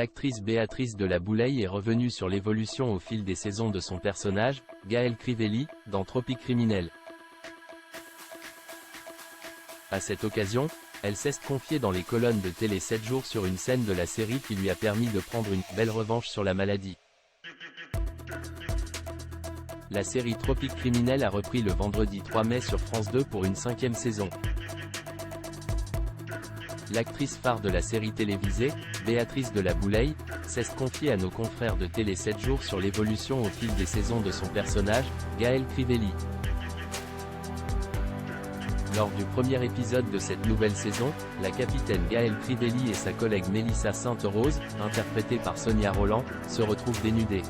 L'actrice Béatrice de la Boulaye est revenue sur l'évolution au fil des saisons de son personnage, Gaël Crivelli, dans Tropique Criminel. À cette occasion, elle s'est confiée dans les colonnes de télé 7 jours sur une scène de la série qui lui a permis de prendre une belle revanche sur la maladie. La série Tropique Criminel a repris le vendredi 3 mai sur France 2 pour une 5e saison. L'actrice phare de la série télévisée, Béatrice de la Boulaye, s'est confiée à nos confrères de télé 7 jours sur l'évolution au fil des saisons de son personnage, Gaël Crivelli. Lors du premier épisode de cette nouvelle saison, la capitaine Gaël Crivelli et sa collègue Mélissa Sainte-Rose, interprétée par Sonia Rolland, se retrouvent dénudées.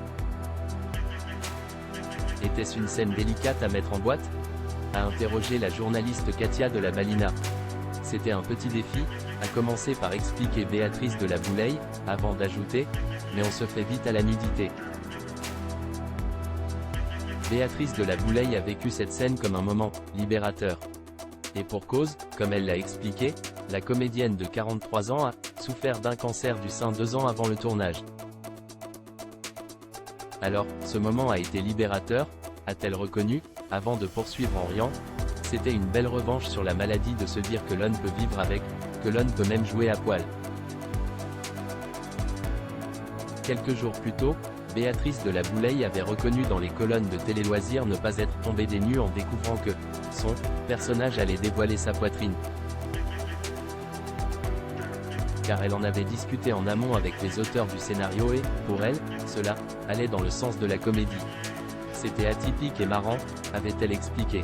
Était-ce une scène délicate à mettre en boîte ? A interrogé la journaliste Katia de la Balina. C'était un petit défi, a commencé par expliquer Béatrice de la Boulaye, avant d'ajouter « mais on se fait vite à la nudité ». Béatrice de la Boulaye a vécu cette scène comme un moment « libérateur ». Et pour cause, comme elle l'a expliqué, la comédienne de 43 ans a souffert d'un cancer du sein 2 ans avant le tournage. Alors, ce moment a été libérateur, a-t-elle reconnu, avant de poursuivre en riant. C'était une belle revanche sur la maladie de se dire que l'on peut vivre avec, que l'on peut même jouer à poil. Quelques jours plus tôt, Béatrice de la Boulaye avait reconnu dans les colonnes de Télé Loisirs ne pas être tombée des nues en découvrant que son personnage allait dévoiler sa poitrine. Car elle en avait discuté en amont avec les auteurs du scénario et, pour elle, cela allait dans le sens de la comédie. C'était atypique et marrant, avait-elle expliqué.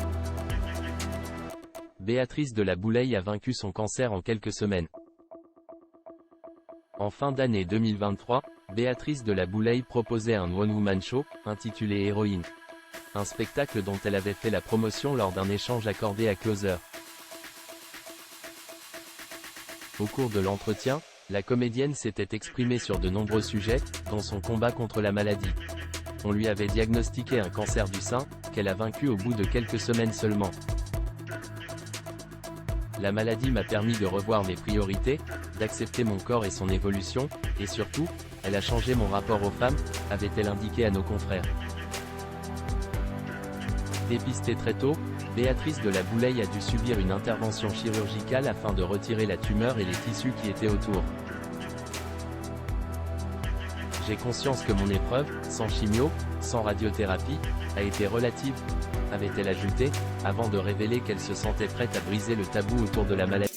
Béatrice de la Boulaye a vaincu son cancer en quelques semaines. En fin d'année 2023, Béatrice de la Boulaye proposait un one-woman show, intitulé Héroïne. Un spectacle dont elle avait fait la promotion lors d'un échange accordé à Closer. Au cours de l'entretien, la comédienne s'était exprimée sur de nombreux sujets, dont son combat contre la maladie. On lui avait diagnostiqué un cancer du sein, qu'elle a vaincu au bout de quelques semaines seulement. La maladie m'a permis de revoir mes priorités, d'accepter mon corps et son évolution, et surtout, elle a changé mon rapport aux femmes, avait-elle indiqué à nos confrères. Dépistée très tôt, Béatrice de la Boulaye a dû subir une intervention chirurgicale afin de retirer la tumeur et les tissus qui étaient autour. J'ai conscience que mon épreuve, sans chimio, sans radiothérapie, a été relative, avait-elle ajouté, avant de révéler qu'elle se sentait prête à briser le tabou autour de la maladie.